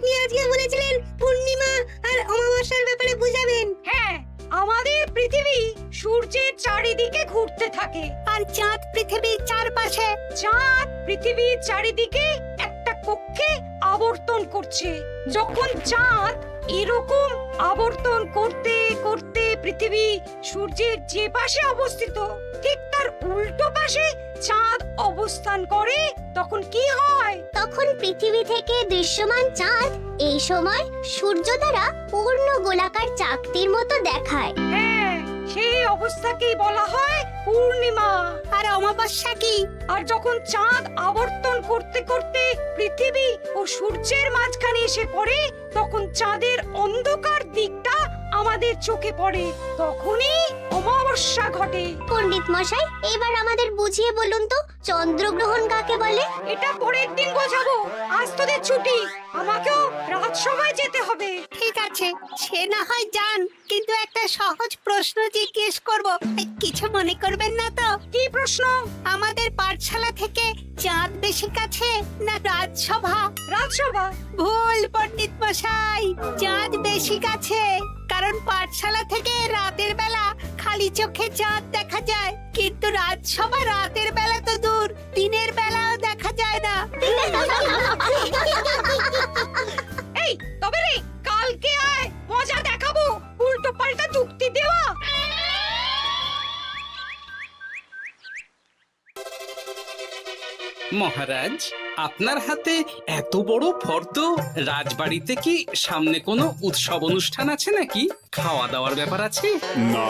আপনি আজকে বলেছিলেন পূর্ণিমা আর অমাবস্যার ব্যাপারে বুঝাবেন। হ্যাঁ, আমাদের পৃথিবী সূর্যের চারিদিকে ঘুরতে থাকে, আর চাঁদ পৃথিবীর চারপাশে। চাঁদ পৃথিবীর চারিদিকে একটা কক্ষে আবর্তন করছে। যখন চাঁদ এরকম আবর্তন করতে করতে পৃথিবী সূর্যের যে পাশে অবস্থিত ঠিক তার উল্টো পাশে চাঁদ অবস্থান করে, তখন কি হয়? তখন পৃথিবী থেকে দৃশ্যমান চাঁদ এই সময় সূর্য দ্বারা পূর্ণ গোলাকার চাকতির মতো দেখায়। হ্যাঁ, সেই অবস্থাকেই বলা হয় পূর্ণিমা। আর অমাবস্যা কি? আর যখন চাঁদ আবর্তন করতে করতে পৃথিবী ও সূর্যের মাঝখানে এসে পড়ে, তখন চাঁদের অন্ধকার দিকটা আমাদের চোখে পড়ে, তখনই অমাবস্যা ঘটে। পণ্ডিত মশাই, এবার আমাদের বুঝিয়ে বলুন তো চন্দ্রগ্রহণ কাকে বলে? এটা পরের দিন বোঝাবো, আজ তোদের ছুটি, আমাকেও রাজসভায় যেতে হবে। ঠিক আছে, সে না হয় যান, কিন্তু একটা সহজ প্রশ্ন জিজ্ঞেস করব, কিছু মনে করবেন না তো? কি প্রশ্ন? আমাদের পাঠশালা থেকে চাঁদ বেশি কাছে না রাজসভা? রাজসভা? ভুল পণ্ডিত মশাই, চাঁদ বেশি কাছে, কারণ পাঠশালা থেকে রাতের বেলা খালি চোখে চাঁদ দেখা যায়, কিন্তু রাজসভা রাতের বেলা তো দূর, দিনের বেলাও দেখা যায় না। এই তবে রে, কালকে আয়, মজা দেখাবো, উল্টো পাল্টা যুক্তি দেওয়া। মহারাজ, আপনার হাতে এত বড় ফর্দ, রাজবাড়িতে কি সামনে কোনো উৎসব অনুষ্ঠান আছে নাকি? খাওয়া দাওয়ার ব্যাপার আছে? না,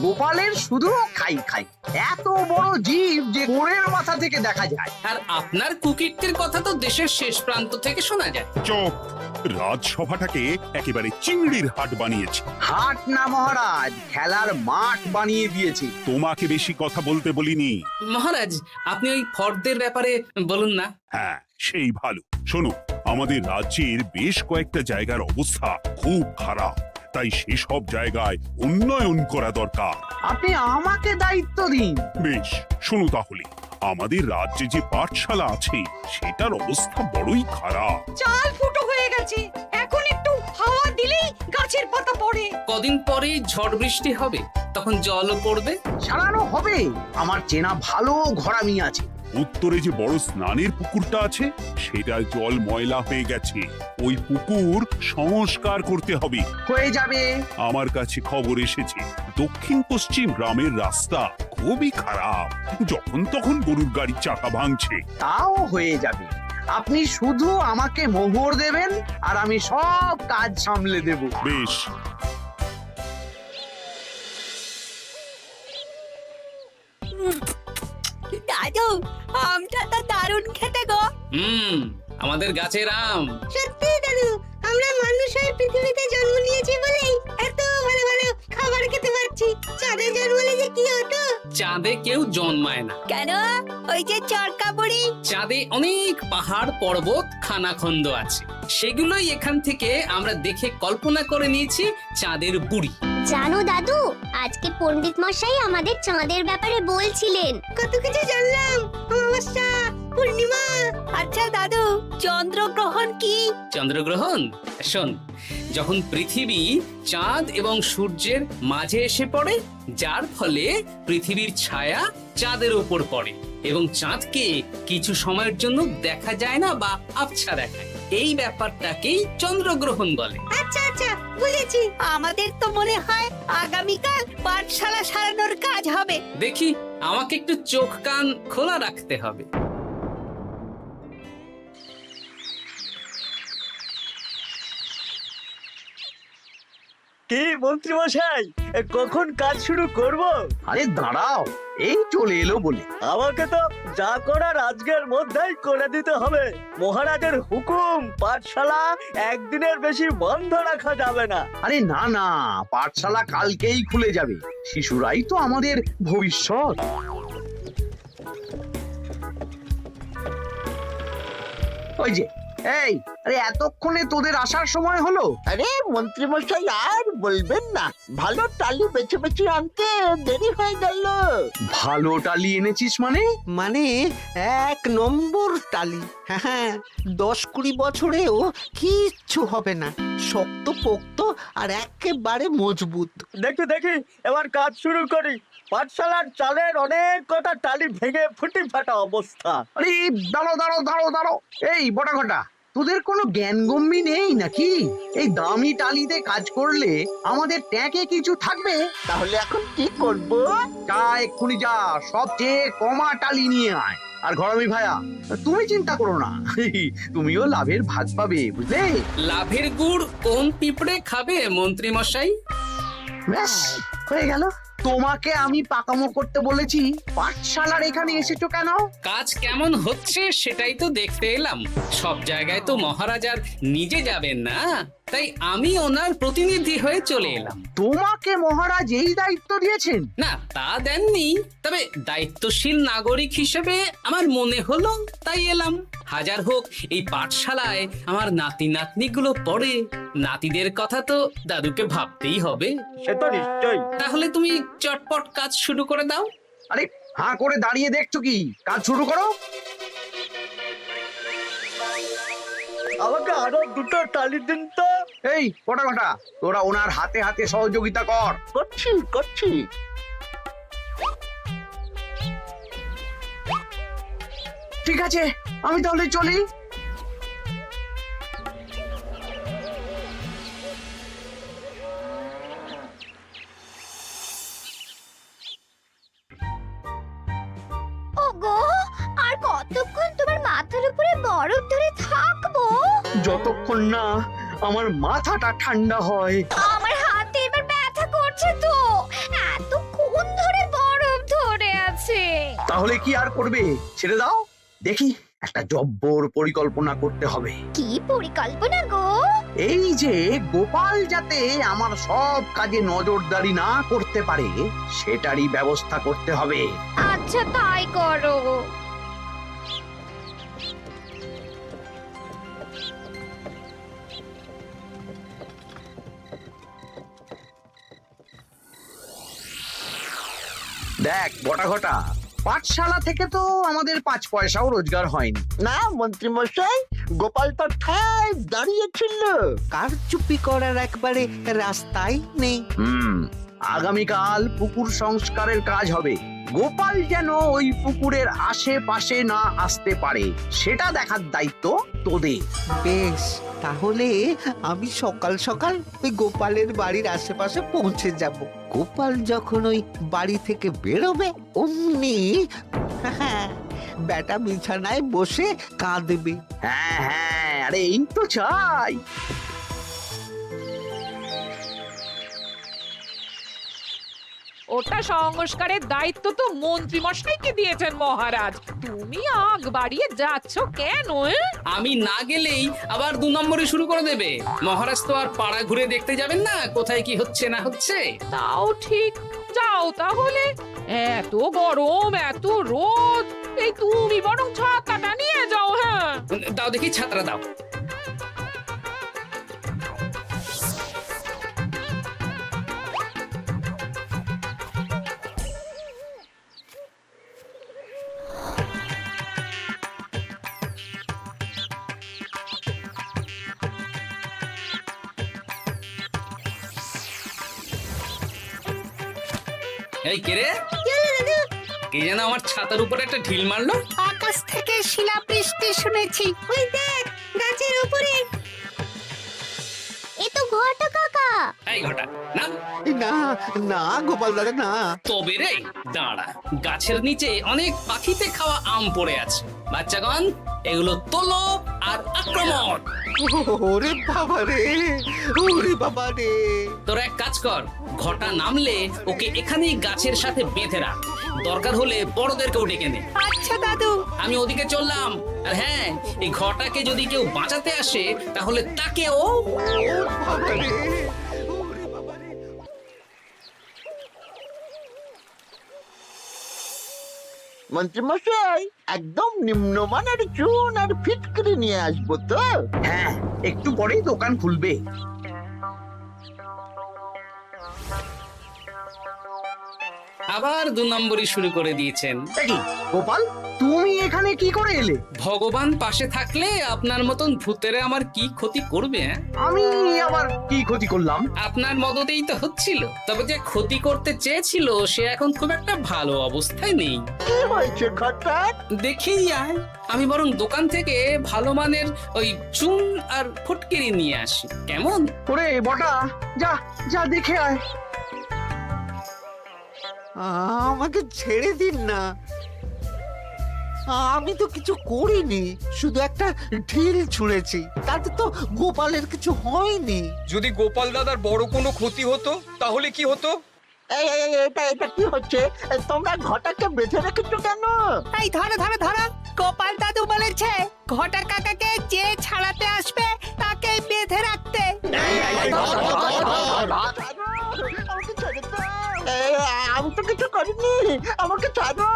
গোপালের শুধু খাই খাই, এত বড় জীব যে কোণের মাথা থেকে দেখা যায়। আর আপনার কুকীর্তির কথা তো দেশের শেষ প্রান্ত থেকে শোনা যায়। চুপ! রাজসভাটাকে একেবারে চিংড়ির হাট বানিয়েছে। হাট না মহারাজ, খেলার মাঠ বানিয়ে দিয়েছে। তোমাকে বেশি কথা বলতে বলিনি। মহারাজ, আপনি ওই ফর্দের ব্যাপারে বলুন না। হ্যাঁ, সেই ভালো। শোনো, আমাদের রাজ্যের বেশ কয়েকটা জায়গার অবস্থা খুব খারাপ, তাই সেসব জায়গায় উন্নয়ন করা দরকার। আপনি আমাকে দায়িত্ব দিন। বেশ, শোনো তাহলে, আমাদের রাজ্যে যে পাঠশালা আছে সেটার অবস্থা বড়ই খারাপ। চাল ফুটো হয়ে গেছে, এখন একটু হাওয়া দিলেই গাছের পাতা পড়ে। কদিন পরেই ঝড় বৃষ্টি হবে, তখন জলও পড়বে। সারানো হবে, আমার চেনা ভালো ঘরামি আছে। উত্তরে যে বড় স্নানের পুকুরটা আছে সেটার জল ময়লা হয়ে গেছে, ওই পুকুর সংস্কার করতে হবে। হয়ে যাবে। আমার কাছে খবর এসেছে দক্ষিণ পশ্চিম গ্রামের রাস্তা খুবই খারাপ, যখন তখন গরুর গাড়ির চাকা ভাঙছে। তাও হয়ে যাবে, আপনি শুধু আমাকে মোহর দেবেন আর আমি সব কাজ সামলে দেব। বেশ, দাদু, আমটা তো দারুণ খেতে গো। আমাদের গাছের আম। সত্যি দাদু, আমরা মানুষ হয়ে পৃথিবীতে জন্ম নিয়েছি বলেই এত ভালো ভালো খাবার খেতে পারছি। চাঁদে জন্মলে যে কি হতো? চাঁদে কেউ জন্মায় না। কেন? ওই যে চরকা বুড়ি। চাঁদে অনেক পাহাড় পর্বত খানাখন্দ আছে, সেগুলোই এখান থেকে আমরা দেখে কল্পনা করে নিয়েছি চাঁদের বুড়ি। জানো দাদু, আজকে পণ্ডিত মশাই আমাদের চাঁদের ব্যাপারে বলছিলেন। কত কিছু জানলাম। অমাবস্যা, পূর্ণিমা। আচ্ছা দাদু, চন্দ্রগ্রহণ কি? চন্দ্রগ্রহণ? শোন, যখন পৃথিবী চাঁদ এবং সূর্যের মাঝে এসে পড়ে, যার ফলে পৃথিবীর ছায়া চাঁদের উপর পড়ে এবং চাঁদকে কিছু সময়ের জন্য দেখা যায় না বা আবছা দেখায়, এই ব্যাপারটাকেই চন্দ্রগ্রহণ বলে। আচ্ছা আচ্ছা, বুঝেছি। আমাদের তো মনে হয় আগামীকাল পাঠশালা সারানোর কাজ হবে। দেখি, আমাকে একটু চোখ কান খোলা রাখতে হবে। কি মন্ত্রী মশাই, কখন কাজ শুরু করব? আরে দাঁড়াও, এই চলে এলো বলে। আমাকে তো যা করার আজকের মধ্যেই করে দিতে হবে। মহারাজের হুকুম, পাঠশালা একদিনের বেশি বন্ধ রাখা যাবে না। আরে না না, পাঠশালা কালকেই খুলে যাবে, শিশুরাই তো আমাদের ভবিষ্যৎ। ওই যে এই, আরে এতক্ষণে তোদের আসার সময় হলো? আরে মন্ত্রীমশাই আর বলবেন না, ভালো টালি বেছে বেছে আনতে দেরি হয়ে গেল। ভালো টালি এনেছিস মানে? মানে 1 নম্বর টালি। হ্যাঁ, 10-20 বছরেও কিচ্ছু হবে না, শক্ত পোক্ত আর একেবারে মজবুত। দেখি দেখি এবার কাজ শুরু করি। পাঠশালার চালের অনেক কটা টালি ভেঙে ফুটি ফাটা অবস্থা। আরে দাঁড়ো দাঁড়ো দাঁড়ো দাঁড়ো, এই বটা ঘটা, তোদের কোনো জ্ঞানগম্যি নেই নাকি? এই দামি টালিতে কাজ করলে আমাদের ট্যাঁকে কিছু থাকবে? তাহলে এখন কি করব? যা এক্ষুনি যা, সবচেয়ে কমা টালি নিয়ে আয়। আর ঘরামি ভাইয়া, তুমি চিন্তা করো না, তুমিও লাভের ভাগ পাবে, বুঝলে? লাভের গুড় কোন পিঁপড়ে খাবে মন্ত্রী মশাই? ব্যাস হয়ে গেল। তোমাকে আমি পাকামো করতে বলেছি, পাঠশালার এখানে এসেছো কেন? কাজ কেমন হচ্ছে সেটাই তো দেখতে এলাম। সব জায়গায় তো মহারাজ আর নিজে যাবেন না, তাই আমি ওনার প্রতিনিধি হয়ে চলে এলাম। তোমাকে মহারাজ এই দায়িত্ব দিয়েছেন? না, তা দেননি, তবে দায়িত্বশীল নাগরিক হিসেবে আমার মনে হলো তাই এলাম। হাজার হোক এই পাঠশালায় আমার নাতি নাতনিগুলো পড়ে, নাতিদের কথা তো দাদুকে ভাবতেই হবে। সে তো নিশ্চয়ই। তাহলে তুমি চটপট কাজ শুরু করে দাও। আরে হাঁ করে দাঁড়িয়ে দেখছো কি? কাজ শুরু করো। আমাকে আরো দুটো টালি দিন তো। এই কটা কটা, তোরা ওনার হাতে হাতে সহযোগিতা কর। করছি করছি। ঠিক আছে, আমি তাহলে চলি। ওগো, আর কতক্ষণ তোমার মাথার উপরে বরফ ধরে থাকবো? যতক্ষণ না আমার মাথাটা ঠান্ডা হয়। আমার হাতে এবার ব্যথা করছে তো, এতক্ষণ ধরে বরফ ধরে আছে। তাহলে কি আর করবে, ছেড়ে দাও। দেখি একটা জব্বর পরিকল্পনা করতে হবে। কি পরিকল্পনা গো? এই যে গোপাল যাতে আমার সব কাজে নজরদারি না করতে পারে, সেটারই ব্যবস্থা করতে হবে। আচ্ছা তাই করো। দেখ বটা ঘটা, পাঠশালা থেকে তো আমাদের 5 পয়সাও রোজগার হয়নি। না মন্ত্রীমশাই, গোপাল তো ঠায় দাঁড়িয়েছিল। কারচুপি করার একবারে রাস্তাই নেই। আগামীকাল পুকুর সংস্কারের কাজ হবে। গোপাল যেন ওই পুকুরের আশেপাশে না আসতে পারে, সেটা দেখার দায়িত্ব তোদের। বেশ, তাহলে আমি সকাল সকাল ওই গোপালের বাড়ির আশেপাশে পৌঁছে যাব। গোপাল যখন ওই বাড়ি থেকে বেরোবে অমনি বেটা বিছানায় বসে কাঁদবে। হ্যাঁ হ্যাঁ, আরে এই তো চাই। ওটা সংস্কারের দায়িত্ব তো মন্ত্রী মশাইকে দিয়েছেন মহারাজ। তুমি আগ বাড়িয়ে যাচ্ছ কেন? আমি না গেলেই আবার 2 নম্বরে শুরু করে দেবে। মহারাজ তো আর পাড়া ঘুরে দেখতে যাবেন না কোথায় কি হচ্ছে না হচ্ছে। তাও ঠিক, যাও তাহলে। এত গরম, এত রোদ, এই তুমি বরং ছাতাটা নিয়ে যাও। হ্যাঁ, দাও দেখি ছাত্রা দাও। এই কে রে? কে যেন আমার ছাতার উপরে একটা ঢিল মারলো? আকাশ থেকে শিলাবৃষ্টি শুনেছি। ওই দেখ গাছের উপরে। এ তো ঘটা কাকা। এই ঘটা না, না না গোপাল দাদা না। তবে রে দাঁড়া, গাছের নিচে অনেক পাখিতে খাওয়া আম পড়ে আছে। বাচ্চাগণ, এগুলো তোলো আর আক্রমণ। ওরে বাবা রে, ওরে বাবা রে। তোরা এক কাজ কর, ঘটা নামলে ওকে এখানেই গাছের সাথে বেঁধে রাখ। দরকার হলে বড়দেরকেও ডেকে নে। আচ্ছা দাদু। আমি ওদিকে চললাম। আর হ্যাঁ, এই ঘটাকে যদি কেউ বাঁচাতে আসে তাহলে তাকেও। বাবা রে, ওরে বাবা রে। মন্ত্রীমশাই একদম নিম্নমানের চুন আর ফিটকিরি নিয়ে আসবো তো। হ্যাঁ, একটু পরেই দোকান খুলবে। আবার 2 নম্বরই শুরু করে দিয়েছেন। এ কি গোপাল, তুমি এখানে কি করে এলে? ভগবান পাশে থাকলে আপনার মতন ভূতেরা আমার কি ক্ষতি করবে? হ্যাঁ? আমি আবার কি ক্ষতি করলাম? আপনার মদতেই তো হচ্ছিল। তবে যে ক্ষতি করতে চেয়েছিল সে এখন খুব একটা ভালো অবস্থায় নেই। কি হয়েছে ঘটাৎ? দেখেই আয়। আমি বরং দোকান থেকে ভালো মানের ওই চুন আর ফটকিরি নিয়ে আসি, কেমন? ওরে বটা, যা যা দেখে আয়। আমাকে ছেড়ে দিন না, আমি তো কিছু করিনি, শুধু একটা ঢিল ছুঁড়েছি, তাতে তো গোপালের কিছু হয়নি। যদি গোপাল দাদার বড় কোনো ক্ষতি হতো তাহলে কি হতো? এটা কি হচ্ছে? তোমরা ঘটাকে বেঁধে রেখেছো কেন? এই ধরো ধরো ধরো, গোপাল দাদু বলেছে ঘটা কাকাকে যে ছাড়াতে আসবে তাকে বেঁধে রাখতে। আমাকে ছেড়ে দাও। আমি তো কিছু করিনি, আমাকে ছাড়ো,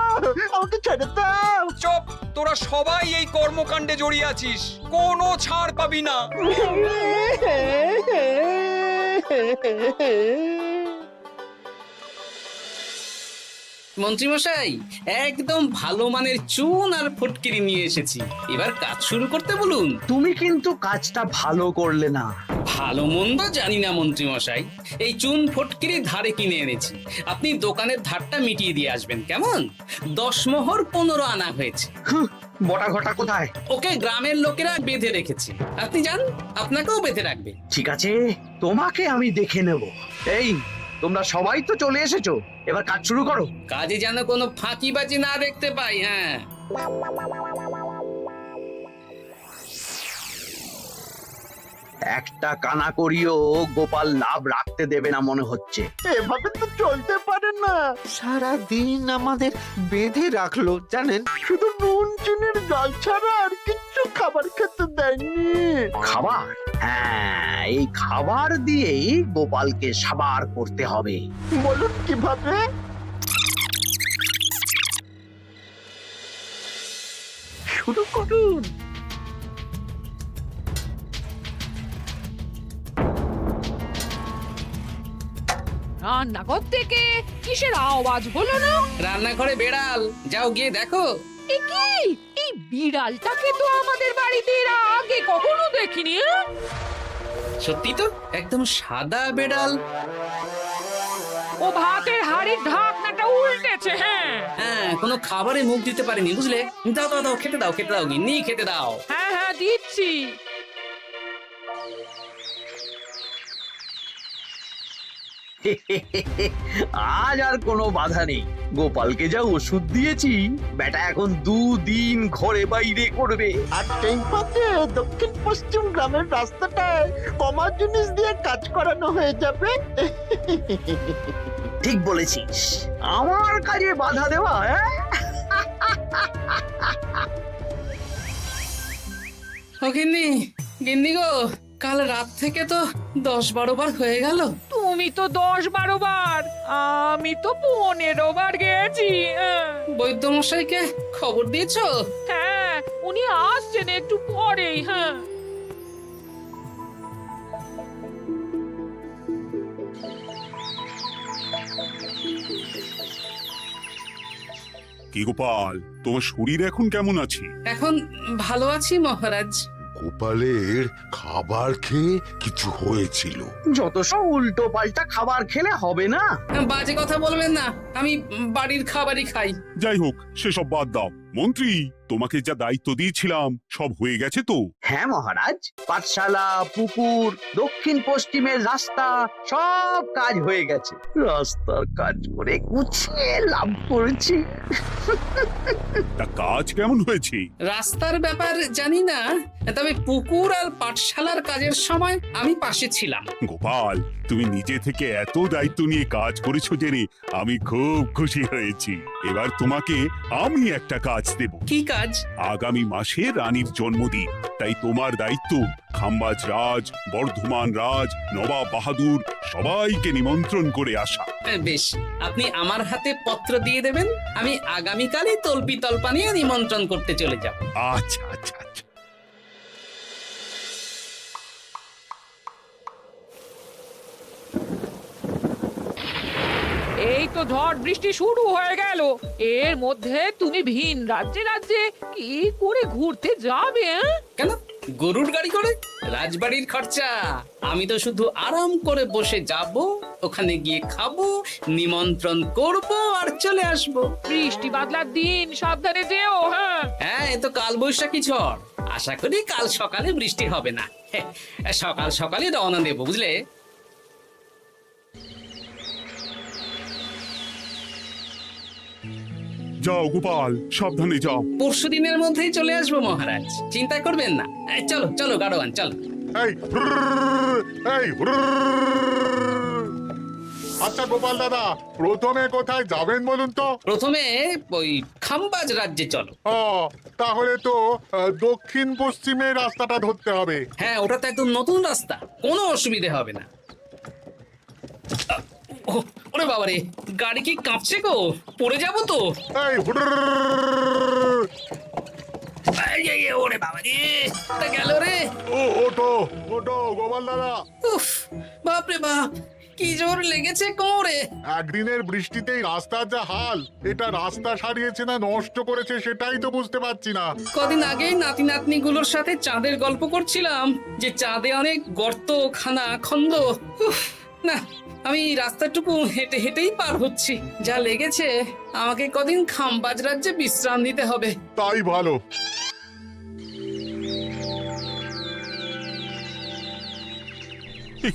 আমাকে ছেড়ে দাও। চুপ, তোরা সবাই এই কর্মকাণ্ডে জড়িয়ে আছিস, কোনো ছাড় পাবি না। মন্ত্রীমশাই, একদম ভালো মানের চুন আর ফটকিরি নিয়ে এসেছি, এবার কাজ শুরু করতে বলুন। তুমি কিন্তু কাজটা ভালো করলে না। ভালো মন্দ জানি না মন্ত্রীমশাই, এই চুন ফটকিরি ধারে কিনে এনেছি, আপনি দোকানের ধারটা মিটিয়ে দিয়ে আসবেন, কেমন? 10 মোহর 15 আনা হয়েছে। বটা ঘটা কোথায়? ওকে গ্রামের লোকেরা বেঁধে রেখেছে, আপনি যান, আপনাকেও বেঁধে রাখবে। ঠিক আছে, তোমাকে আমি দেখে নেব। এই, তোমরা সবাই তো চলে এসেছো, এবার কাজ শুরু করো। কাজে যেন কোনো ফাঁকিবাজি না দেখতে পাই। হ্যাঁ, একটা কানা করিও গোপাল লাভ রাখতে দেবে না মনে হচ্ছে। এভাবে তো চলতে পারে না। সারা দিন আমাদের বেঁধে রাখলো জানেন। শুধু নুন চিনির জল ছাড়া আর কিচ্ছু খাবার খেতে দেয়নি। খাবার? হ্যাঁ, এই খাবার দিয়েই গোপালকে সাবার করতে হবে। বলুন কিভাবে? শুরু করুন। রান্নাঘর থেকে কিসের আওয়াজ হলো না? রান্নাঘরে বেড়াল, যাও গিয়ে দেখো। এ কি? এই বিড়ালটাকে তো আমাদের বাড়িতে এর আগে কখনো দেখিনি। সত্যি তো, একদম সাদা বেড়াল। ও ভাতের হাড়ির ঢাকনাটা উল্টেছে। হ্যাঁ হ্যাঁ, কোনো খাবারে মুখ দিতে পারেনি, বুঝলে? দাও দাও দাও, খেতে দাও, খেতে দাও, গিন্নি খেতে দাও। হ্যাঁ হ্যাঁ, দিচ্ছি। আজ আর কোনো বাধা নেই। গোপালকে যা ওষুধ দিয়েছি, বেটা এখন 2 দিন ঘরে বাইরে করবে। আর সেই পথে দক্ষিণ পশ্চিম গ্রামের রাস্তাটায় কমা জিনিস দিয়ে কাজ করানো হয়ে যাবে। ঠিক বলেছিস, আমার কাজে বাধা দেওয়া। ও গিন্নি, গিন্নি গো, কাল রাত থেকে তো 10-12 বার হয়ে গেল। তুমি তো 10-12 বার, আমি তো 15 বার গেছি। বৈদ্যমশাইকে খবর দিয়েছো? হ্যাঁ, উনি আসছেন একটু পরেই। হ্যাঁ, কি গোপাল, তোমার শরীর এখন কেমন আছে? এখন ভালো আছি মহারাজ। গোপালের খাবার খেয়ে কিছু হয়েছিল? যত সব উল্টো পাল্টা খাবার খেলে হবে না। বাজে কথা বলবেন না, আমি বাড়ির খাবারই খাই। যাই হোক, সেসব বাদ দাও। মন্ত্রী, তোমাকে যা দায়িত্ব দিয়েছিলাম সব হয়ে গেছে তো? হ্যাঁ মহারাজ, পাঠশালা, পুকুর, দক্ষিণ পশ্চিমের রাস্তা সব কাজ হয়ে গেছে। রাস্তার কাজ করে গুছিয়ে লাভ করেছি। তা কাজ কেমন হয়েছে? রাস্তার ব্যাপার জানি না, তবে পুকুর আর পাঠশালার কাজের সময় আমি পাশে ছিলাম। গোপাল, তুমি নিজে থেকে এত দায়িত্ব নিয়ে কাজ করেছো জেনে আমি খুব খুশি হয়েছি। এবার তোমাকে আমি একটা কাজ দেব। কি কাজ? আগামী মাসে রানীর জন্মদিন, তাই তোমার দায়িত্ব খাম্বাজ রাজ, বর্ধমান রাজ, নবাব বাহাদুর সবাইকে নিমন্ত্রণ করে আসা। বেশ, আপনি আমার হাতে পত্র দিয়ে দেবেন, আমি আগামীকালই তল্পি তল্পা নিয়ে নিমন্ত্রণ করতে চলে যাব। আচ্ছা আচ্ছা আচ্ছা। এই তো ঝড় বৃষ্টি শুরু হয়ে গেল, এর মধ্যে তুমি ভিন রাজ্যে রাজ্যে কি করে ঘুরতে যাবে? কেন, গরুর গাড়ি করে? রাজবাড়ির খরচা। আমি তো শুধু আরাম করে বসে যাব, ওখানে গিয়ে খাবো, নিমন্ত্রণ করব আর চলে আসব। বৃষ্টি বাদলার দিন, সাবধানে যেও। হ্যাঁ হ্যাঁ, এ তো কাল বৈশাখী ঝড়, আশা করি কাল সকালে বৃষ্টি হবে না। সকাল সকালে রওনা দেবো, বুঝলে? যাও গোপাল, সাবধানে যাও। পরশু দিনের মধ্যেই চলে আসবো মহারাজ, চিন্তা করবেন না। চলো চলো গাড়োয়ান, চলো। আচ্ছা গোপাল দাদা, প্রথমে কোথায় যাবেন বলুন তো? প্রথমে ওই খাম্বাজ রাজ্যে চলো। ও, তাহলে তো দক্ষিণ পশ্চিমে রাস্তাটা ধরতে হবে। হ্যাঁ, ওটা তো একদম নতুন রাস্তা, কোনো অসুবিধে হবে না। ওরে বাবারে, গাড়ি কি কাঁপছে গো, পড়ে যাবো তো। ওরে বাবারে, গেল রে। ওটো ওটো গোপাল দাদা। উফ, বাপরে বাপ, কি জোর লেগেছে কোমরে। একদিনের বৃষ্টিতেই রাস্তার যা হাল, এটা রাস্তা সারিয়েছে না নষ্ট করেছে সেটাই তো বুঝতে পারছি না। কদিন আগেই নাতি নাতনি গুলোর সাথে চাঁদের গল্প করছিলাম, যে চাঁদে অনেক গর্ত, খানা, খন্দ। উফ, না, আমি রাস্তাটুকু হেঁটে হেঁটেই পার হচ্ছি। যা লেগেছে, আমাকে কদিন খাম্বাজ রাজ্যে বিশ্রাম নিতে হবে। তাই ভালো।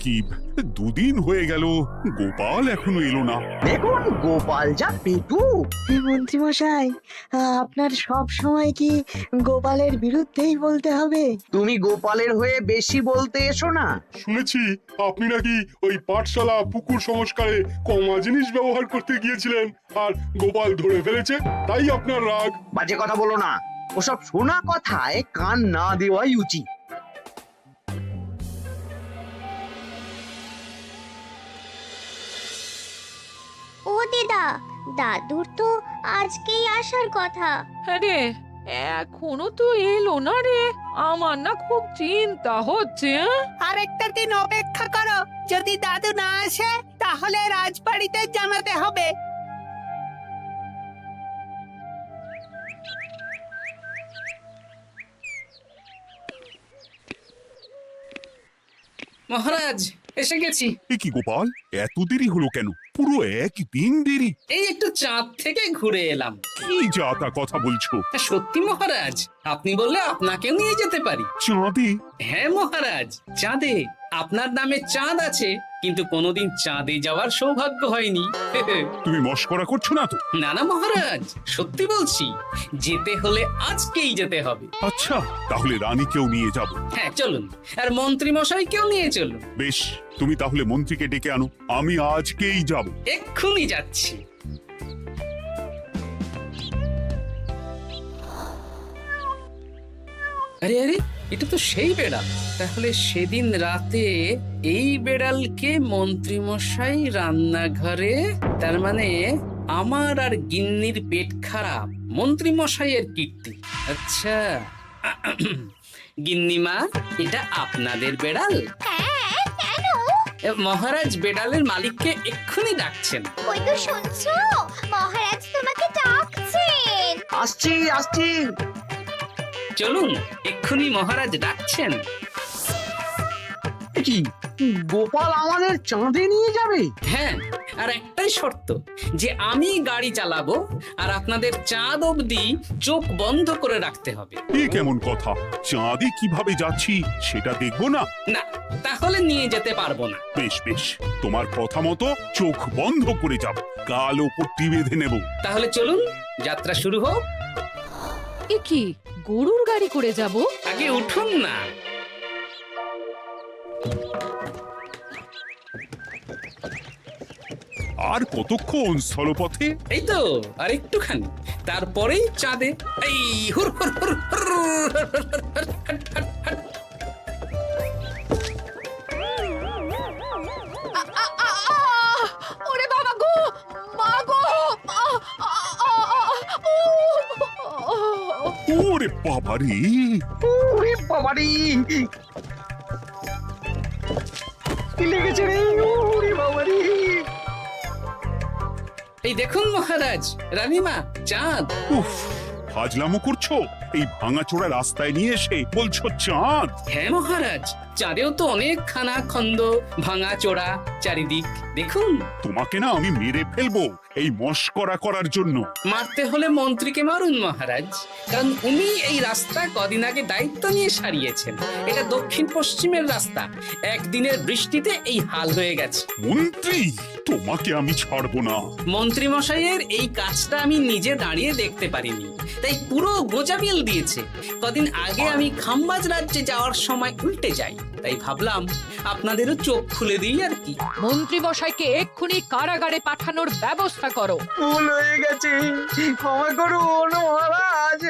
কি দুদিন হয়ে গেল, গোপাল এখনো এলো না। দেখুন গোপাল যা পেটু। মন্ত্রী মশাই, আপনার সব সময় কি গোপালের বিরুদ্ধেই বলতে হবে? তুমি গোপালের হয়ে বেশি বলতে এসো না। শুনেছি আপনি নাকি ওই পাঠশালা পুকুর সংস্কারে কমা জিনিস ব্যবহার করতে গিয়েছিলেন, আর গোপাল ধরে ফেলেছে, তাই আপনার রাগ। বাজে কথা বলো না, ওসব শোনা কথায় কান না দেওয়াই উচিত। ও দিদা, দাদুর তো আজকেই আসার কথা। আরে এখনো তো এলো না রে, আমার না খুব চিন্তা হচ্ছে। আরেকটা দিন অপেক্ষা করো, যদি দাদু না আসে তাহলে রাজবাড়িতে জানাতে হবে। মহারাজ, এসে গেছি। এ কি গোপাল, এত দেরি হলো কেন? পুরো একদিন দেরি। এই একটু চাঁদ থেকে ঘুরে এলাম। কি যা তা কথা বলছো? সত্যি মহারাজ, আপনি বললে আপনাকেও নিয়ে যেতে পারি। চাঁদে? হ্যাঁ মহারাজ, চাঁদে। আপনার নামে চাঁদ আছে, কিন্তু কোনোদিন চাঁদে যাওয়ার সৌভাগ্য হয়নি। তুমি মস্করা করছো না তো? না না মহারাজ, সত্যি বলছি, যেতে হলে আজকেই যেতে হবে। আচ্ছা, তাহলে রানীকেও নিয়ে যাব। হ্যাঁ চলুন, আর মন্ত্রী মশাইকেও নিয়ে চলুন। বেশ, তুমি তাহলে মন্ত্রীকে ডেকে আনো, আমি আজকেই যাব। এক্ষুনি যাচ্ছি। আরে আরে, এটা তো সেই বেড়াল। তাহলে সেদিন রাতে এই বেড়ালকে মন্ত্রী মশাই রান্নাঘরে, তার মানে আমার আর গিন্নির পেট খারাপ, মন্ত্রী মশাইয়ের কীর্তি। আচ্ছা, গিন্নিমা, এটা আপনাদের বেড়াল? হ্যাঁ, কেন? মহারাজ বেড়ালের মালিককে এক্ষুনি ডাকছেন। ওই তো শুনছো, মহারাজ তোমাকে ডাকছেন। আসছি আসছি। চলুন, এক্ষুনি মহারাজ ডাকছেন। কি গোপাল আমাদের চাঁদে নিয়ে যাবে? হ্যাঁ, আর একটাই শর্ত, যে আমি গাড়ি চালাবো আর আপনাদের চাঁদ অবধি চোখ বন্ধ করে রাখতে হবে। এ কেমন কথা? চাঁদে কিভাবে যাচ্ছি সেটা দেখবো না? না, তাহলে নিয়ে যেতে পারবো না। বেশ বেশ, তোমার কথা মতো চোখ বন্ধ করে যাব, কালো পট্টি বেঁধে নেব। তাহলে চলুন, যাত্রা শুরু হোক। এ কি, গরুর গাড়ি করে যাব? আগে উঠুন না। আর কতক্ষণ স্থলপথে? এই তো আর একটুখানি, তারপরেই চাঁদে। এই হুর হুর হুর হুর, হাট, হাট, হাট, হাট। ওরে বাবা গো, মা গো, ওরে বাবারে! ওরে বাবারি, কি লেগেছে রে? ওরে বাবারি! এই দেখুন মহারাজ, রানীমা, চাঁদ। উফ, ফাজলামো করছো? এই ভাঙাচোরা রাস্তায় নিয়ে এসে বলছো চাঁদ? হ্যাঁ মহারাজ, চাঁদেও তো অনেক খানা খন্দ, ভাঙা চোরা চারিদিক। দেখুন, তোমাকে না আমি মেরে ফেলবো এই মস্করা করার জন্য। মারতে হলে মন্ত্রীকে মারুন মহারাজ, কারণ উনি এই রাস্তা কদিন আগে দায়িত্ব নিয়ে সারিয়েছেন। এটা দক্ষিণ পশ্চিমের রাস্তা, একদিনের বৃষ্টিতে এই হাল হয়ে গেছে। মন্ত্রী, তোমাকে আমি ছাড়বো না। মন্ত্রী মশাইয়ের এই কাজটা আমি নিজে দাঁড়িয়ে দেখতে পারিনি, তাই পুরো গোজামিল দিয়েছে। কদিন আগে আমি খাম্বাজ রাজ্যে যাওয়ার সময় উল্টে যাই, তাই ভাবলাম আপনাদেরও চোখ খুলে দিই আর কি। মন্ত্রী মশাইকে এক্ষুনি কারাগারে পাঠানোর ব্যবস্থা করো। ভুল হয়ে গেছে, ক্ষমা করুন মহারাজ।